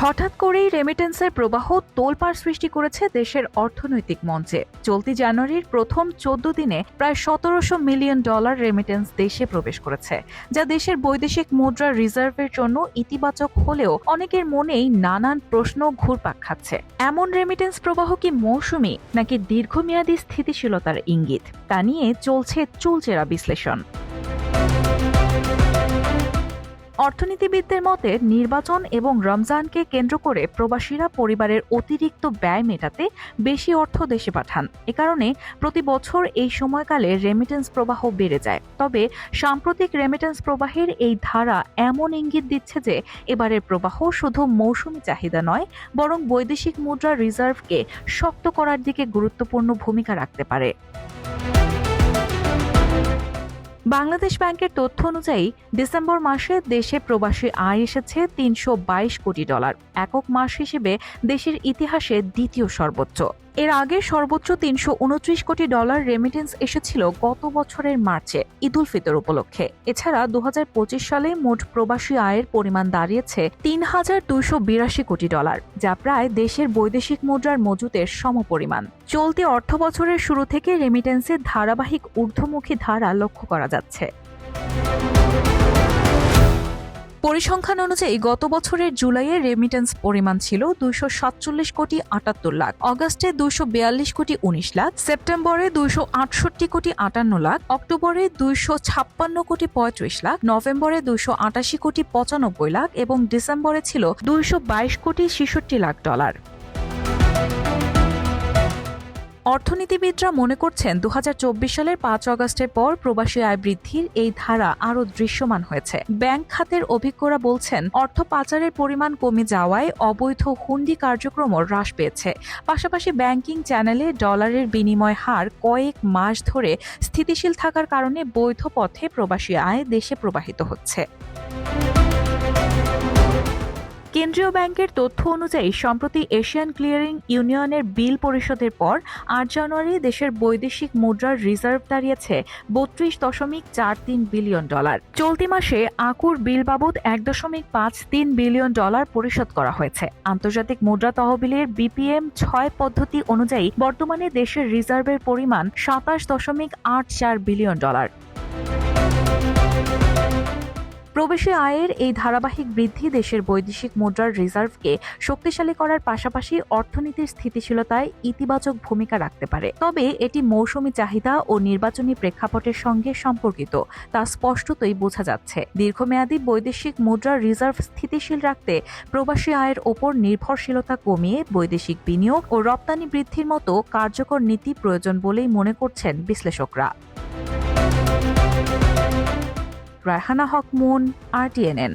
হঠাৎ করেই রেমিটেন্সের প্রবাহ তোলপাড় সৃষ্টি করেছে দেশের অর্থনৈতিক মঞ্চে। চলতি জানুয়ারির প্রথম 14 দিনে প্রায় $1700 মিলিয়ন রেমিটেন্স দেশে প্রবেশ করেছে, যা দেশের বৈদেশিক মুদ্রা রিজার্ভের জন্য ইতিবাচক হলেও অনেকের মনেই নানান প্রশ্ন ঘুরপাক খাচ্ছে। এমন রেমিটেন্স প্রবাহ কি মৌসুমী নাকি দীর্ঘমেয়াদী স্থিতিশীলতার ইঙ্গিত, তা নিয়ে চলছে চুলচেরা বিশ্লেষণ। অর্থনীতিবিদদের মতে নির্বাচন এবং রমজানকে কেন্দ্র করে প্রবাসীরা পরিবারের অতিরিক্ত ব্যয় মেটাতে বেশি অর্থ দেশে পাঠান। এ কারণে প্রতি বছর এই সময়কালে রেমিটেন্স প্রবাহ বেড়ে যায়। তবে সাম্প্রতিক রেমিটেন্স প্রবাহের এই ধারা এমন ইঙ্গিত দিচ্ছে যে এবারের প্রবাহ শুধু মৌসুমী চাহিদা নয়, বরং বৈদেশিক মুদ্রা রিজার্ভকে শক্ত করার দিকে গুরুত্বপূর্ণ ভূমিকা রাখতে পারে। বাংলাদেশ ব্যাংকের তথ্য অনুযায়ী ডিসেম্বর মাসে দেশে প্রবাসী আয় এসেছে $322 কোটি, একক মাস হিসেবে দেশের ইতিহাসে দ্বিতীয় সর্বোচ্চ। এর আগে সর্বোচ্চ $329 কোটি রেমিটেন্স এসেছিল গত বছরের মার্চে ঈদ উল ফিতর উপলক্ষে। এছাড়া 2025 সালে মোট প্রবাসী আয়ের পরিমাণ দাঁড়িয়েছে $3282 কোটি, যা প্রায় দেশের বৈদেশিক মুদ্রার মজুতের সমপরিমাণ। চলতি অর্থবছরের শুরু থেকে রেমিটেন্সের ধারাবাহিক ঊর্ধ্বমুখী ধারা লক্ষ্য করা যাচ্ছে। পরিসংখ্যান অনুযায়ী গত বছরের জুলাইয়ে রেমিটেন্স পরিমাণ ছিল $247 কোটি 78 লাখ, অগাস্টে $242 কোটি 19 লাখ, সেপ্টেম্বরে $268 কোটি 58 লাখ, অক্টোবরে $256 কোটি 35 লাখ, নভেম্বরে $288 কোটি 95 লাখ এবং ডিসেম্বরে ছিল $222 কোটি 66 লাখ। অর্থনীতিবিদরা মনে করছেন 2024 সালের 5 অগস্টের পর প্রবাসী আয় বৃদ্ধির এই ধারা আরও দৃশ্যমান হয়েছে। ব্যাংক খাতের অভিজ্ঞরা বলছেন অর্থ পাচারের পরিমাণ কমে যাওয়ায় অবৈধ হুন্ডি কার্যক্রমও হ্রাস পেয়েছে। পাশাপাশি ব্যাংকিং চ্যানেলে ডলারের বিনিময় হার কয়েক মাস ধরে স্থিতিশীল থাকার কারণে বৈধ পথে প্রবাসী আয় দেশে প্রবাহিত হচ্ছে। কেন্দ্রীয় ব্যাংকের তথ্য অনুযায়ী সম্প্রতি এশিয়ান ক্লিয়ারিং ইউনিয়নের বিল পরিশোধের পর 8 জানুয়ারি দেশের বৈদেশিক মুদ্রার রিজার্ভ দাঁড়িয়েছে $32.43 বিলিয়ন। চলতি মাসে আকুর বিল বাবদ $1.53 বিলিয়ন পরিশোধ করা হয়েছে। আন্তর্জাতিক মুদ্রা তহবিলের BPM 6 পদ্ধতি অনুযায়ী বর্তমানে দেশের রিজার্ভের পরিমাণ $27.84 বিলিয়ন। প্রবাসী আয়ের এই ধারাবাহিক বৃদ্ধি দেশের বৈদেশিক মুদ্রার রিজার্ভকে শক্তিশালী করার পাশাপাশি অর্থনীতির স্থিতিশীলতায় ইতিবাচক ভূমিকা রাখতে পারে। তবে এটি মৌসুমী চাহিদা ও নির্বাচনী প্রেক্ষাপটের সঙ্গে সম্পর্কিত, তা স্পষ্টতই বোঝা যাচ্ছে। দীর্ঘমেয়াদী বৈদেশিক মুদ্রার রিজার্ভ স্থিতিশীল রাখতে প্রবাসী আয়ের ওপর নির্ভরশীলতা কমিয়ে বৈদেশিক বিনিয়োগ ও রপ্তানি বৃদ্ধির মতো কার্যকর নীতি প্রয়োজন বলেই মনে করছেন বিশ্লেষকরা। রায়হানা হক মুন, RTNN।